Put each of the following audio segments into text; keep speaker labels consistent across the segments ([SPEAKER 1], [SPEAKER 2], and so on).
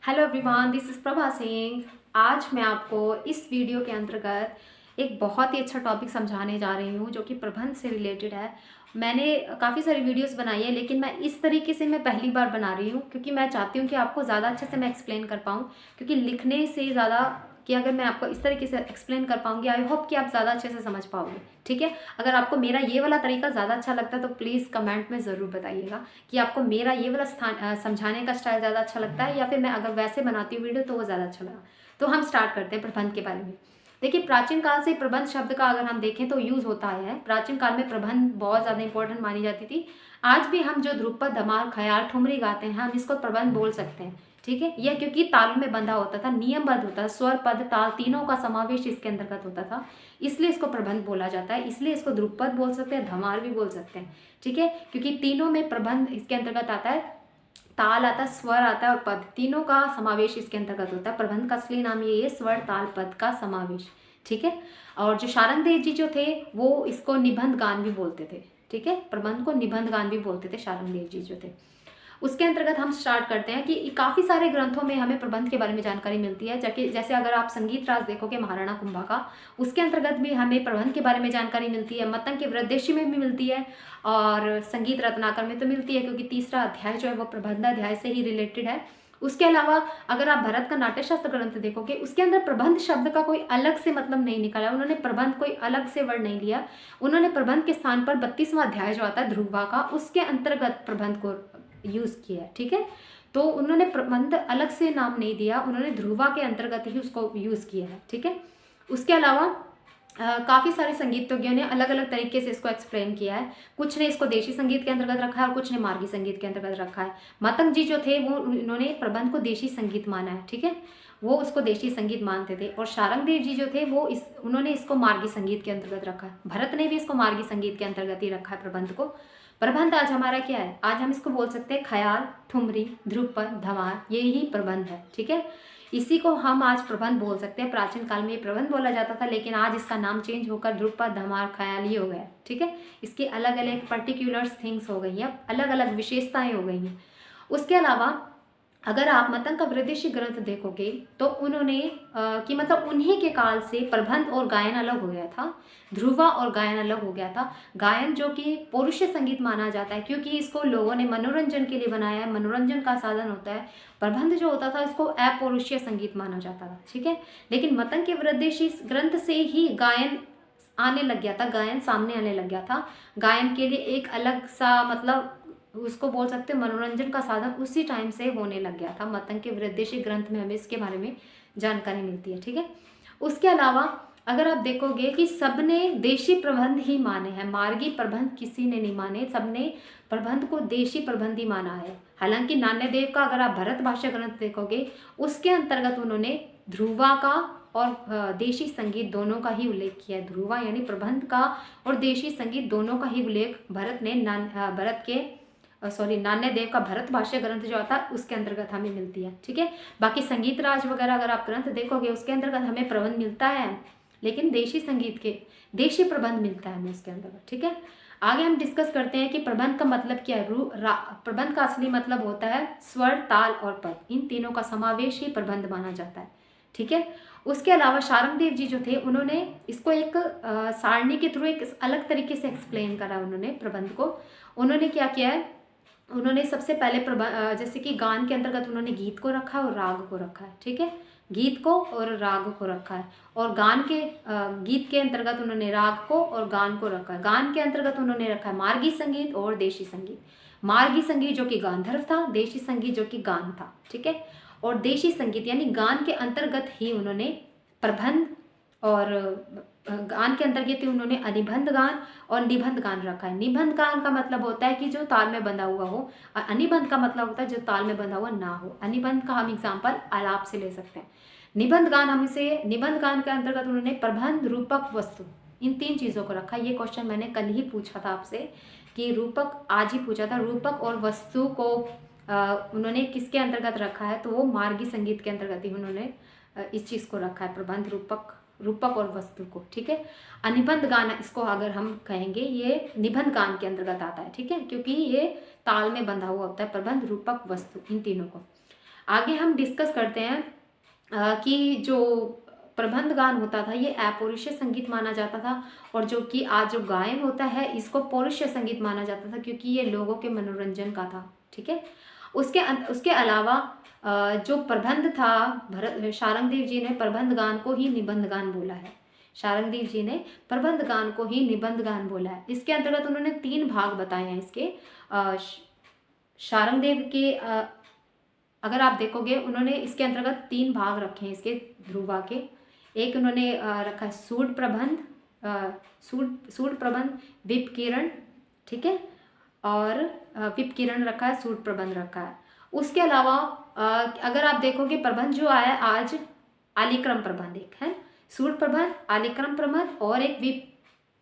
[SPEAKER 1] Hello everyone, this is Prabha Singh. आज मैं आपको इस वीडियो के अंतर्गत एक बहुत ही अच्छा टॉपिक समझाने जा रही हूँ जो कि प्रबंध से रिलेटेड है। मैंने काफ़ी सारी वीडियोस बनाई है, लेकिन मैं इस तरीके से मैं पहली बार बना रही हूँ क्योंकि मैं चाहती हूँ कि आपको ज़्यादा अच्छे से मैं एक्सप्लेन कर पाऊँ। क्योंकि लिखने से ज़्यादा कि अगर मैं आपको इस तरीके से एक्सप्लेन कर पाऊँगी, आई होप कि आप ज़्यादा अच्छे से समझ पाओगे। ठीक है, अगर आपको मेरा ये वाला तरीका ज़्यादा अच्छा लगता है तो प्लीज़ कमेंट में ज़रूर बताइएगा कि आपको मेरा ये वाला समझाने का स्टाइल ज़्यादा अच्छा लगता है, या फिर मैं अगर वैसे बनाती हूँ वीडियो तो वो ज़्यादा अच्छा लगा। तो हम स्टार्ट करते हैं प्रबंध के बारे में। देखिए, प्राचीन काल से प्रबंध शब्द का अगर हम देखें तो यूज़ होता आया है। प्राचीन काल में प्रबंध बहुत ज़्यादा इंपॉर्टेंट मानी जाती थी। आज भी हम जो ध्रुपद, धमार, ख्याल, ठुमरी गाते हैं, हम इसको प्रबंध बोल सकते हैं। ठीक है, यह क्योंकि ताल में बंधा होता था, नियमबद्ध होता था, स्वर, पद, ताल तीनों का समावेश इसके अंतर्गत होता था, इसलिए इसको प्रबंध बोला जाता है। इसलिए इसको ध्रुपद बोल सकते हैं, धमार भी बोल सकते हैं। ठीक है, क्योंकि तीनों में प्रबंध इसके अंतर्गत आता है, ताल आता है, स्वर आता है और पद, तीनों का समावेश इसके अंतर्गत होता है। प्रबंध का असली नाम ये है, स्वर, ताल, पद का समावेश। ठीक है, और जो शारंगदेव जी जो थे वो इसको निबंध गान भी बोलते थे। ठीक है, प्रबंध को निबंध गान भी बोलते थे शारंगदेव जी जो थे। उसके अंतर्गत हम स्टार्ट करते हैं कि काफ़ी सारे ग्रंथों में हमें प्रबंध के बारे में जानकारी मिलती है। जैसे अगर आप संगीत राज देखोगे महाराणा कुंभा का, उसके अंतर्गत भी हमें प्रबंध के बारे में जानकारी मिलती है। मतंग के वृद्देशी में भी मिलती है और संगीत रत्नाकर में तो मिलती है, क्योंकि तीसरा अध्याय जो है वो प्रबंध अध्याय से ही रिलेटेड है। उसके अलावा अगर आप भरत का नाट्यशास्त्र ग्रंथ देखोगे, उसके अंदर प्रबंध शब्द का कोई अलग से मतलब नहीं निकाला, उन्होंने प्रबंध कोई अलग से वर्ड नहीं लिया। उन्होंने प्रबंध के स्थान पर 32वां अध्याय जो आता है ध्रुवा का, उसके अंतर्गत प्रबंध को यूज़ किया है। ठीक है, तो उन्होंने प्रबंध अलग से नाम नहीं दिया, उन्होंने ध्रुवा के अंतर्गत ही उसको यूज़ किया है। ठीक है, उसके अलावा काफ़ी सारे संगीतज्ञों ने अलग अलग तरीके से इसको एक्सप्लेन किया है। कुछ ने इसको देशी संगीत के अंतर्गत रखा है और कुछ ने मार्गी संगीत के अंतर्गत रखा है। मतंग जी जो थे वो उन्होंने प्रबंध को देशी संगीत माना है। ठीक है, वो उसको देशी संगीत मानते थे। और शारंगदेव जी जो थे वो उन्होंने इसको मार्गी संगीत के अंतर्गत रखा है। भरत ने भी इसको मार्गी संगीत के अंतर्गत ही रखा है प्रबंध को। प्रबंध आज हमारा क्या है, आज हम इसको बोल सकते हैं ख्याल, ठुमरी, ध्रुपद, धमार, ये ही प्रबंध है। ठीक है, इसी को हम आज प्रबंध बोल सकते हैं। प्राचीन काल में ये प्रबंध बोला जाता था, लेकिन आज इसका नाम चेंज होकर ध्रुपद, धमार, ख्याल ही हो गया। ठीक है, इसकी अलग अलग पर्टिकुलर थिंग्स हो गई हैं, अलग अलग विशेषताएं हो गई हैं। उसके अलावा अगर आप मतंग का वृद्देशी ग्रंथ देखोगे तो उन्होंने कि मतलब उन्हीं के काल से प्रबंध और गायन अलग हो गया था, ध्रुवा और गायन अलग हो गया था। गायन जो कि पौरुष संगीत माना जाता है, क्योंकि इसको लोगों ने मनोरंजन के लिए बनाया है, मनोरंजन का साधन होता है। प्रबंध जो होता था इसको अपौरुषीय संगीत माना जाता था। ठीक है, लेकिन मतंग के वृद्देशी ग्रंथ से ही गायन आने लग गया था, गायन सामने आने लग गया था। गायन के लिए एक अलग सा मतलब उसको बोल सकते हैं मनोरंजन का साधन उसी टाइम से होने लग गया था। मतंग के वृद्देशी ग्रंथ में हमें इसके बारे में जानकारी मिलती है। ठीक है, उसके अलावा अगर आप देखोगे कि सबने देशी प्रबंध ही माने हैं, मार्गी प्रबंध किसी ने नहीं माने, सबने प्रबंध को देशी प्रबंध ही माना है। हालांकि नान्यदेव का अगर आप भरत भाषा ग्रंथ देखोगे, उसके अंतर्गत उन्होंने ध्रुवा का और देशी संगीत दोनों का ही उल्लेख किया है। ध्रुवा यानी प्रबंध का और देशी संगीत दोनों का ही उल्लेख भरत ने नान्यदेव का भरत भाष्य ग्रंथ जो आता है उसके अंतर्गत हमें मिलती है। ठीक है, बाकी संगीत राज वगैरह अगर आप ग्रंथ देखोगे उसके अंतर्गत हमें प्रबंध मिलता है, लेकिन देशी संगीत के देशी प्रबंध मिलता है हमें उसके अंतर्गत। ठीक है, आगे हम डिस्कस करते हैं कि प्रबंध का मतलब क्या है। प्रबंध का असली मतलब होता है स्वर, ताल और पद, इन तीनों का समावेश ही प्रबंध माना जाता है। ठीक है, उसके अलावा शारंगदेव जी जो थे उन्होंने इसको एक सारणी के थ्रू एक अलग तरीके से एक्सप्लेन करा। उन्होंने प्रबंध को उन्होंने क्या किया है, उन्होंने सबसे पहले जैसे कि गान के अंतर्गत उन्होंने गीत को रखा है और राग को रखा है। ठीक है, गीत को और राग को रखा है, और गान के गीत के अंतर्गत उन्होंने राग को और गान को रखा है। गान के अंतर्गत उन्होंने रखा है मार्गी संगीत और देशी संगीत। मार्गी संगीत जो कि गांधर्व था, देशी संगीत जो कि गान था। ठीक है, और देशी संगीत यानी गान के अंतर्गत ही उन्होंने प्रबंध और गान के अंतर्गत ही उन्होंने अनिबंध गान और निबंध गान रखा है। निबंध गान का मतलब होता है कि जो ताल में बंधा हुआ हो, और अनिबंध का मतलब होता है जो ताल में बंधा हुआ ना हो। अनिबंध का हम एग्जाम्पल आलाप से ले सकते हैं। निबंध गान निबंध गान के अंतर्गत उन्होंने प्रबंध, रूपक, वस्तु, इन तीन चीज़ों को रखा। ये क्वेश्चन मैंने कल ही पूछा था आपसे कि रूपक, आज ही पूछा था, रूपक और वस्तु को उन्होंने किसके अंतर्गत रखा है, तो वो मार्गी संगीत के अंतर्गत ही उन्होंने इस चीज़ को रखा है, प्रबंध, रूपक और वस्तु को। ठीक है, अनिबंध गान इसको अगर हम कहेंगे ये निबंध गान के अंतर्गत आता है। ठीक है, क्योंकि ये ताल में बंधा हुआ होता है, प्रबंध, रूपक, वस्तु, इन तीनों को। आगे हम डिस्कस करते हैं कि जो प्रबंध गान होता था ये अपौरुषीय संगीत माना जाता था, और जो कि आज जो गायन होता है इसको पौरुषीय संगीत माना जाता था, क्योंकि ये लोगों के मनोरंजन का था। ठीक है। उसके अलावा जो प्रबंध था, भरत शारंगदेव जी ने प्रबंध गान को ही निबंध गान बोला है। शारंगदेव जी ने प्रबंध गान को ही निबंध गान बोला है। इसके अंतर्गत उन्होंने 3 भाग बताए हैं इसके। शारंगदेव के अगर आप देखोगे उन्होंने इसके अंतर्गत 3 भाग रखे हैं इसके ध्रुवा के। एक उन्होंने रखा है सूड प्रबंध, सूड प्रबंध, विप किरण, ठीक है, और विप किरण रखा है, सूड प्रबंध रखा है। उसके अलावा अगर आप देखोगे प्रबंध जो आया आज आलिक्रम प्रबंध, एक है सूड प्रबंध, आलिक्रम प्रबंध, और एक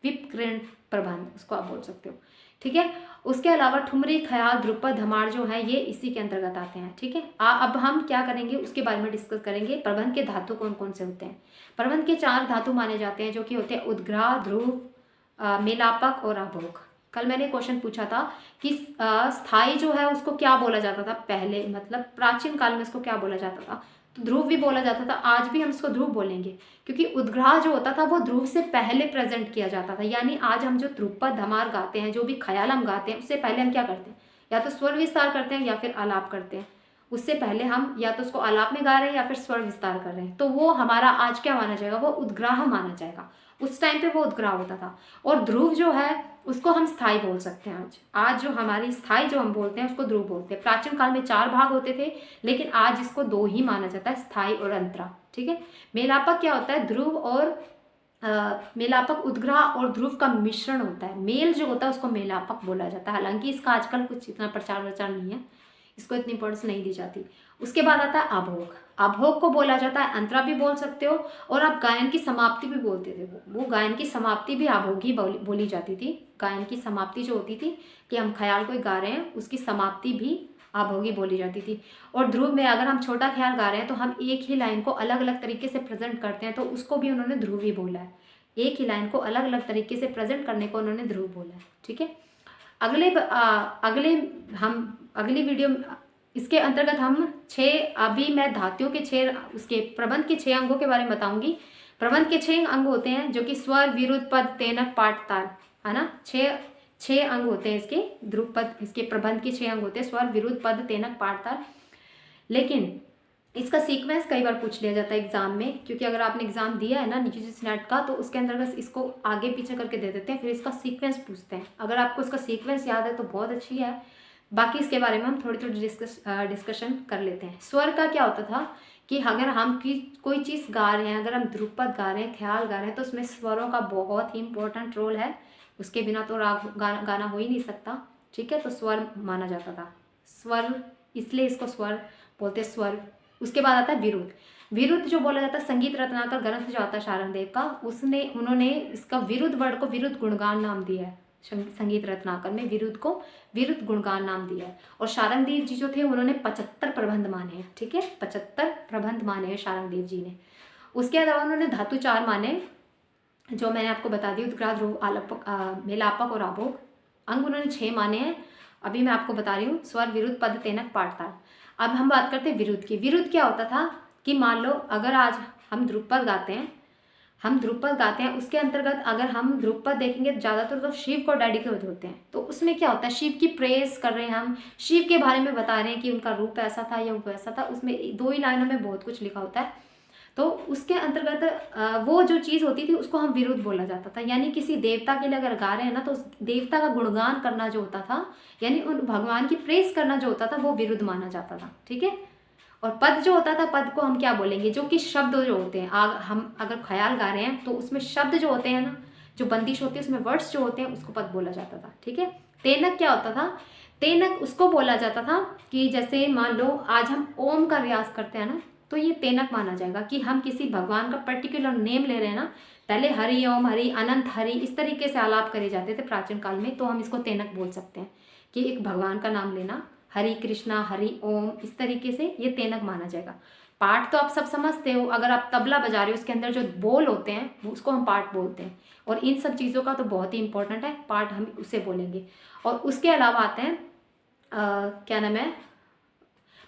[SPEAKER 1] विप किरण प्रबंध, उसको आप बोल सकते हो। ठीक है। उसके अलावा ठुमरी, ख्याल, ध्रुपद, धमार जो है ये इसी के अंतर्गत आते हैं। ठीक है। अब हम क्या करेंगे उसके बारे में डिस्कस करेंगे। प्रबंध के धातु कौन कौन से होते हैं। प्रबंध के 4 धातु माने जाते हैं, जो कि होते हैं उद्ग्राह, ध्रुव, मेलापक और आभोग। कल मैंने क्वेश्चन पूछा था कि स्थाई जो है उसको क्या बोला जाता था पहले, मतलब प्राचीन काल में इसको क्या बोला जाता था। तो ध्रुव भी बोला जाता था, आज भी हम इसको ध्रुव बोलेंगे, क्योंकि उद्ग्राह जो होता था वो ध्रुव से पहले प्रेजेंट किया जाता था। यानी आज हम जो ध्रुपद, धमार गाते हैं, जो भी ख्याल हम गाते हैं, उससे पहले हम क्या करते हैं, या तो स्वर विस्तार करते हैं या फिर आलाप करते हैं। उससे पहले हम या तो उसको आलाप में गा रहे हैं या फिर स्वर विस्तार कर रहे हैं, तो वो हमारा आज क्या माना जाएगा, वो उद्ग्राह माना जाएगा। उस टाइम पे वो उद्ग्राह होता था। और ध्रुव जो है उसको हम स्थाई बोल सकते हैं। आज जो हमारी स्थाई जो हम बोलते हैं उसको ध्रुव बोलते हैं। प्राचीन काल में 4 भाग होते थे, लेकिन आज इसको 2 ही माना जाता है, स्थाई और अंतरा। ठीक है। मेलापक क्या होता है, ध्रुव और मेलापक उद्ग्राह और ध्रुव का मिश्रण होता है। मेल जो होता है उसको मेलापक बोला जाता है। हालांकि इसका आजकल कुछ इतना प्रचार नहीं है, इसको इतनी इंपॉर्टेंस नहीं दी जाती। उसके बाद आता है आभोग। आभोग को बोला जाता है, अंतरा भी बोल सकते हो, और आप गायन की समाप्ति भी बोलते थे। वो गायन की समाप्ति भी आभोग ही बोली जाती थी। गायन की समाप्ति जो होती थी कि हम ख्याल कोई गा रहे हैं, उसकी समाप्ति भी आभोगी बोली जाती थी। और ध्रुव में अगर हम छोटा ख्याल गा रहे हैं तो हम एक ही लाइन को अलग अलग तरीके से प्रेजेंट करते हैं, तो उसको भी उन्होंने ध्रुव ही बोला है। एक ही लाइन को अलग अलग तरीके से प्रेजेंट करने को उन्होंने ध्रुव बोला है। ठीक है। अगली वीडियो इसके अंतर्गत हम 6, अभी मैं धातुओं के 6, उसके प्रबंध के 6 अंगों के बारे में बताऊंगी। प्रबंध के 6 अंग होते हैं, जो कि स्वर, विरुद्ध, पद, तेनक, पाठ, ताल, है ना। 6 अंग होते हैं इसके ध्रुपद, इसके प्रबंध के 6 अंग होते हैं, स्वर, विरुद्ध, पद, तेनक, पाठ, ताल। लेकिन इसका सीक्वेंस कई बार पूछ लिया जाता है एग्जाम में, क्योंकि अगर आपने एग्जाम दिया है ना यूजीसी नेट का, तो उसके अंतर्गत इसको आगे पीछे करके दे देते हैं, फिर इसका सीक्वेंस पूछते हैं। अगर आपको इसका सीक्वेंस याद है तो बहुत अच्छी है, बाकी इसके बारे में हम थोड़ी थोड़ी डिस्कशन कर लेते हैं। स्वर का क्या होता था कि अगर हम कोई चीज़ गा रहे हैं, अगर हम ध्रुपद गा रहे हैं, ख्याल गा रहे हैं, तो उसमें स्वरों का बहुत ही इंपॉर्टेंट रोल है। उसके बिना तो राग गाना हो ही नहीं सकता। ठीक है। तो स्वर माना जाता था, स्वर, इसलिए इसको स्वर बोलते, स्वर। उसके बाद आता है विरुद्ध। विरुद्ध जो बोला जाता है, संगीत रत्नाकर ग्रंथ जो आता है शारंगदेव का, उन्होंने इसका विरुद्ध वर्ड को विरुद्ध गुणगान नाम दिया है। संगीत रत्नाकर में विरुद्ध को विरुद्ध गुणगान नाम दिया है। और शारंगदेव जी जो थे उन्होंने 75 प्रबंध माने हैं। ठीक है। 75 प्रबंध माने हैं शारंगदेव जी ने। उसके अलावा उन्होंने धातु 4 माने, जो मैंने आपको बता दी, उद्ग्राह, ध्रुव, आलापक, मेलापक और आभोग। अंग उन्होंने 6 माने हैं, अभी मैं आपको बता रही हूँ, स्वर, विरुद्ध, पद, तेनक, पाठ, ताल। अब हम बात करते हैं विरुद्ध की। विरुद्ध क्या होता था कि मान लो अगर आज हम ध्रुपद गाते हैं, उसके अंतर्गत अगर हम ध्रुपद देखेंगे ज़्यादातर तो शिव को डेडिकेट होते हैं। तो उसमें क्या होता है, शिव की प्रेज कर रहे हैं, हम शिव के बारे में बता रहे हैं कि उनका रूप ऐसा था या वैसा था। उसमें 2 ही लाइनों में बहुत कुछ लिखा होता है। तो उसके अंतर्गत वो जो चीज़ होती थी उसको हम विरुद्ध बोला जाता था। यानी किसी देवता के लिए अगर गा रहे हैं ना, तो उस देवता का गुणगान करना जो होता था, यानी उन भगवान की प्रेस करना जो होता था, वो विरुद्ध माना जाता था। ठीक है। और पद जो होता था, पद को हम क्या बोलेंगे, जो कि शब्द जो होते हैं, हम अगर ख्याल गा रहे हैं तो उसमें शब्द जो होते हैं ना, जो बंदिश होती है उसमें वर्ड्स जो होते हैं, उसको पद बोला जाता था। ठीक है। तेनक क्या होता था, तेनक उसको बोला जाता था कि जैसे मान लो आज हम ओम का रियाज करते हैं ना, तो ये तेनक माना जाएगा कि हम किसी भगवान का पर्टिकुलर नेम ले रहे हैं ना, पहले हरि ओम, हरि अनंत, हरि, इस तरीके से आलाप करे जाते थे प्राचीन काल में, तो हम इसको तेनक बोल सकते हैं कि एक भगवान का नाम लेना, हरि कृष्णा, हरि ओम, इस तरीके से ये तेनक माना जाएगा। पाठ तो आप सब समझते हो, अगर आप तबला बजा रहे हो उसके अंदर जो बोल होते हैं उसको हम पाठ बोलते हैं, और इन सब चीज़ों का तो बहुत ही इंपॉर्टेंट है, पाठ हम उसे बोलेंगे। और उसके अलावा आते हैं क्या नाम है,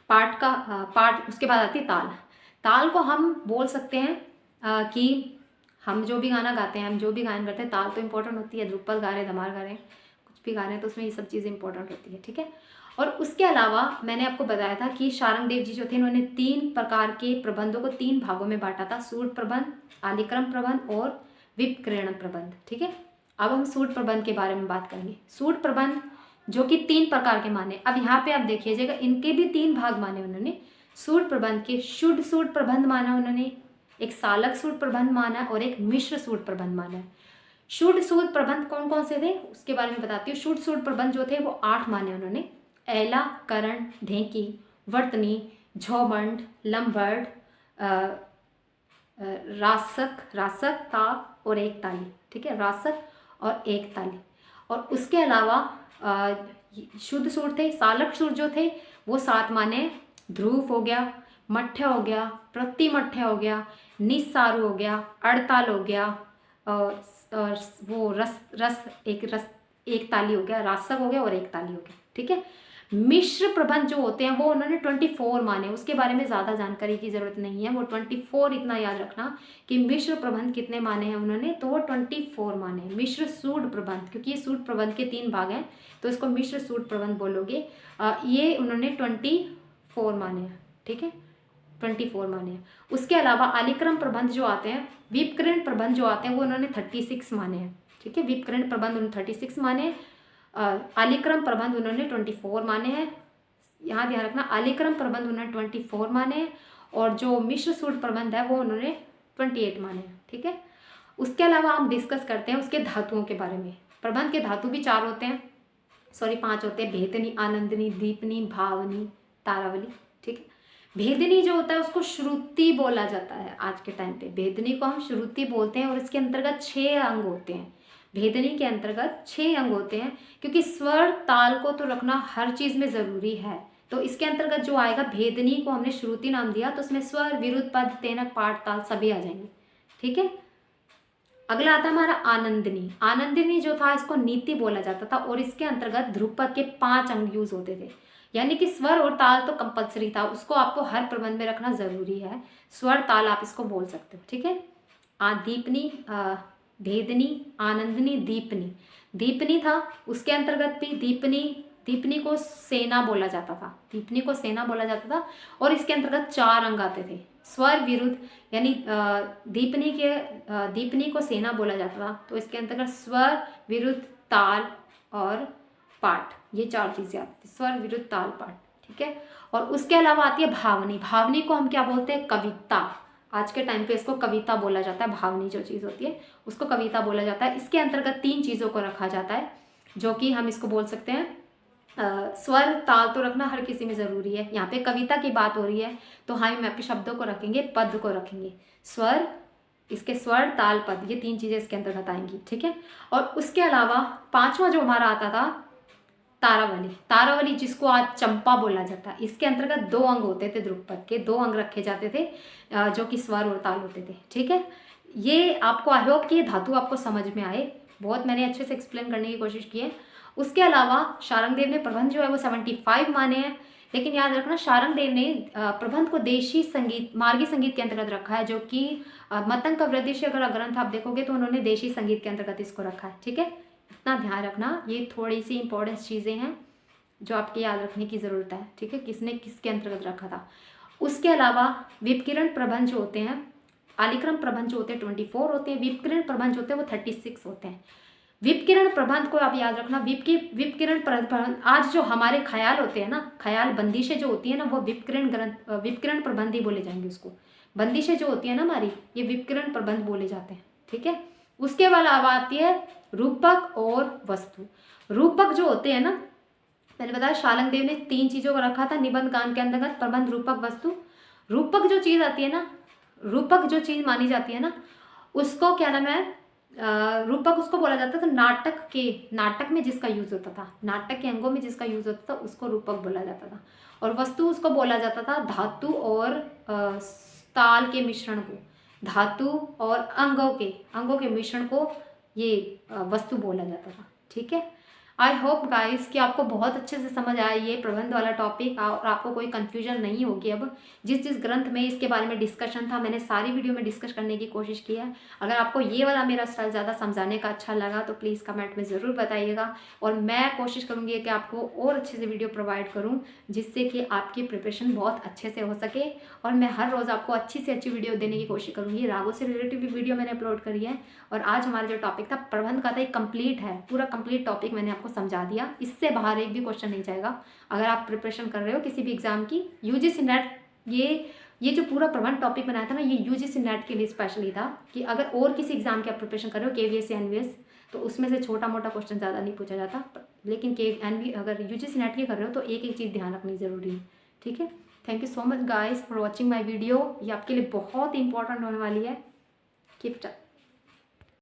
[SPEAKER 1] पाठ का पाठ, उसके बाद आती है ताल। ताल को हम बोल सकते हैं कि हम जो भी गाना गाते हैं, हम जो भी गायन करते हैं, ताल तो इम्पोर्टेंट होती है। ध्रुपद गा रहे हैं, धमार गा रहे हैं, कुछ भी गा रहे हैं, तो उसमें ये सब चीज़ें इंपॉर्टेंट होती है, ठीक है। और उसके अलावा मैंने आपको बताया था कि शारंगदेव जी जो थे उन्होंने 3 प्रकार के प्रबंधों को 3 भागों में बांटा था, सूट प्रबंध, आलिक्रम प्रबंध और विपक्रीड़न प्रबंध, ठीक है। अब हम सूट प्रबंध के बारे में बात करेंगे। सूट प्रबंध जो कि 3 प्रकार के माने। अब यहाँ पे आप देखिएगा, इनके भी 3 भाग माने उन्होंने। सूट प्रबंध के शुद्ध सूट प्रबंध माना उन्होंने, एक सालक सूट प्रबंध माना और एक मिश्र सूट प्रबंध माना। शुद्ध सूट प्रबंध कौन कौन से थे उसके बारे में बताती हूँ। शुद्ध सूट प्रबंध जो थे वो 8 माने उन्होंने। ऐला, करण, ढेंकी, वर्तनी, झौबंड, लंबर्ड, रासक, ताप और एक ताली, ठीक है। रासक और एक ताली। और उसके अलावा शुद्ध सूर थे। सालक सूर जो थे वो 7 माने। ध्रुव हो गया, मठ्य हो गया, प्रतिमठ्य हो गया, निस्सारू हो गया, अड़ताल हो गया, और वो रस एक ताली हो गया, रासक हो गया और एक ताली हो गया, ठीक है। मिश्र प्रबंध जो होते हैं वो उन्होंने 24 माने। उसके बारे में ज़्यादा जानकारी की ज़रूरत नहीं है, वो 24 इतना याद रखना कि मिश्र प्रबंध कितने माने हैं उन्होंने, तो वो 24 माने। मिश्र सूट प्रबंध, क्योंकि ये सूट प्रबंध के 3 भाग हैं तो इसको मिश्र सूट प्रबंध बोलोगे। ये उन्होंने 24 माने हैं, ठीक है, 24 माने हैं। उसके अलावा आलिक्रम प्रबंध जो आते हैं, विपक्रीड़न प्रबंध जो आते हैं वो उन्होंने 36 माने हैं, ठीक है। विपक्रीड़न प्रबंध उन्होंने 36 माने हैं। आलिक्रम प्रबंध उन्होंने 24 माने हैं। यहाँ ध्यान रखना, आलिक्रम प्रबंध उन्होंने 24 माने हैं और जो मिश्र सूट प्रबंध है वो उन्होंने 28 माने हैं, ठीक है। उसके अलावा हम डिस्कस करते हैं उसके धातुओं के बारे में। प्रबंध के धातु भी 4 होते हैं, 5 होते हैं। भेदनी, आनंदनी, दीपनी, भावनी, तारावली, ठीक है। भेदनी जो होता है उसको श्रुति बोला जाता है आज के टाइम पे। भेदनी को हम श्रुति बोलते हैं और इसके अंतर्गत 6 अंग होते हैं। भेदनी के अंतर्गत 6 अंग होते हैं, क्योंकि स्वर ताल को तो रखना हर चीज़ में ज़रूरी है। तो इसके अंतर्गत जो आएगा, भेदनी को हमने श्रुति नाम दिया तो उसमें स्वर, विरुद्ध, पद, तेनक, पाठ, ताल सभी आ जाएंगे, ठीक है। अगला आता है हमारा आनंदनी। आनंदनी जो था इसको नीति बोला जाता था और इसके अंतर्गत ध्रुपद के 5 अंग यूज होते थे। यानी कि स्वर और ताल तो कंपलसरी था, उसको आपको हर प्रबंध में रखना जरूरी है। स्वर ताल आप इसको बोल सकते हो, ठीक है। दीपनी, भेदनी, आनंदनी, दीपनी। दीपनी था, उसके अंतर्गत भी दीपनी को सेना बोला जाता था। दीपनी को सेना बोला जाता था और इसके अंतर्गत 4 अंग आते थे। स्वर, विरुद्ध, यानी दीपनी को सेना बोला जाता था तो इसके अंतर्गत स्वर, विरुद्ध, ताल और पाठ, ये 4 चीज़ें आती थी। स्वर, विरुद्ध, ताल, पाठ, ठीक है। और उसके अलावा आती है भावनी। भावनी को हम क्या बोलते हैं? कविता। आज के टाइम पे इसको कविता बोला जाता है। भावनी जो चीज़ होती है उसको कविता बोला जाता है। इसके अंतर्गत 3 चीज़ों को रखा जाता है, जो कि हम इसको बोल सकते हैं स्वर, ताल तो रखना हर किसी में ज़रूरी है। यहाँ पे कविता की बात हो रही है तो हम यहाँ पे शब्दों को रखेंगे, पद को रखेंगे। स्वर, इसके स्वर, ताल, पद, ये 3 चीज़ें इसके अंतर्गत आएंगी, ठीक है। और उसके अलावा 5वां जो हमारा आता था तारावली। तारावली जिसको आज चंपा बोला जाता है, इसके अंतर्गत 2 अंग होते थे। ध्रुपद के 2 अंग रखे जाते थे जो कि स्वर और ताल होते थे, ठीक है। ये आपको, आई होप कि ये धातु आपको समझ में आए। बहुत मैंने अच्छे से एक्सप्लेन करने की कोशिश की है। उसके अलावा शारंगदेव ने प्रबंध जो है वो 75 माने हैं, लेकिन याद रखना शारंगदेव ने प्रबंध को देशी संगीत, मार्गी संगीत के अंतर्गत रखा है, जो कि मतंग का वृद्धिश अगर ग्रंथ आप देखोगे तो उन्होंने देशी संगीत के अंतर्गत इसको रखा है, ठीक है। इतना ध्यान रखना, ये थोड़ी सी इंपॉर्टेंट चीज़ें हैं जो आपके याद रखने की ज़रूरत है, ठीक है, किसने किसके अंतर्गत रखा था। उसके अलावा विपकिरण प्रबंध जो होते हैं, आलिक्रम प्रबंध जो होते हैं 24 होते हैं, विपकिरण प्रबंध जो होते हैं वो 36 होते हैं। विपकिरण प्रबंध को आप याद रखना, विपकिरण प्रबंध, आज जो हमारे ख्याल होते हैं ना, ख्याल बंदिशें जो होती है ना, वो विपकिरण प्रबंध ही बोले जाएंगे उसको। बंदिशें जो होती है ना हमारी, ये विपकिरण प्रबंध बोले जाते हैं, ठीक है। उसके अलावा आती है रूपक और वस्तु। रूपक जो होते हैं ना, मैंने बताया शारंगदेव ने 3 चीज़ों को रखा था निबंध गान के अंतर्गत, प्रबंध, रूपक, वस्तु। रूपक जो चीज़ आती है ना, रूपक जो चीज़ मानी जाती है ना, उसको क्या नाम है, रूपक उसको बोला जाता था नाटक में जिसका यूज होता था, नाटक के अंगों में जिसका यूज होता था उसको रूपक बोला जाता था। और वस्तु उसको बोला जाता था धातु और ताल के मिश्रण को, धातु और अंगों के मिश्रण को ये वस्तु बोला जाता था, ठीक है। आई होप गाइस कि आपको बहुत अच्छे से समझ आया ये प्रबंध वाला टॉपिक, और आपको कोई कंफ्यूजन नहीं होगी। अब जिस जिस ग्रंथ में इसके बारे में डिस्कशन था, मैंने सारी वीडियो में डिस्कस करने की कोशिश की है। अगर आपको ये वाला मेरा स्टाइल ज़्यादा समझाने का अच्छा लगा तो प्लीज़ कमेंट में ज़रूर बताइएगा, और मैं कोशिश करूँगी कि आपको और अच्छे से वीडियो प्रोवाइड करूँ, जिससे कि आपकी प्रिपरेशन बहुत अच्छे से हो सके। और मैं हर रोज़ आपको अच्छी से अच्छी वीडियो देने की कोशिश करूँगी। रागों से रिलेटिव भी वीडियो मैंने अपलोड करी है, और आज हमारा जो टॉपिक था प्रबंध का था, एक कंप्लीट है, पूरा कंप्लीट टॉपिक मैंने आपको समझा दिया। इससे बाहर एक भी क्वेश्चन नहीं जाएगा। अगर आप प्रिपरेशन कर रहे हो किसी भी एग्जाम की, यूजीसी नेट, ये जो पूरा प्रबंध टॉपिक बनाया था ना, ये यूजीसी नेट के लिए स्पेशली था कि अगर और किसी एग्जाम की आप प्रिपरेशन कर रहे हो, केवीएस या एनवीएस, तो उसमें से छोटा मोटा क्वेश्चन ज़्यादा नहीं पूछा जाता। लेकिन अगर यूजीसी नेट की कर रहे हो तो एक एक चीज़ ध्यान रखनी ज़रूरी है। ठीक है, thank you so much guys for watching my video. ये आपके लिए बहुत इंपॉर्टेंट होने वाली है। Keep it up.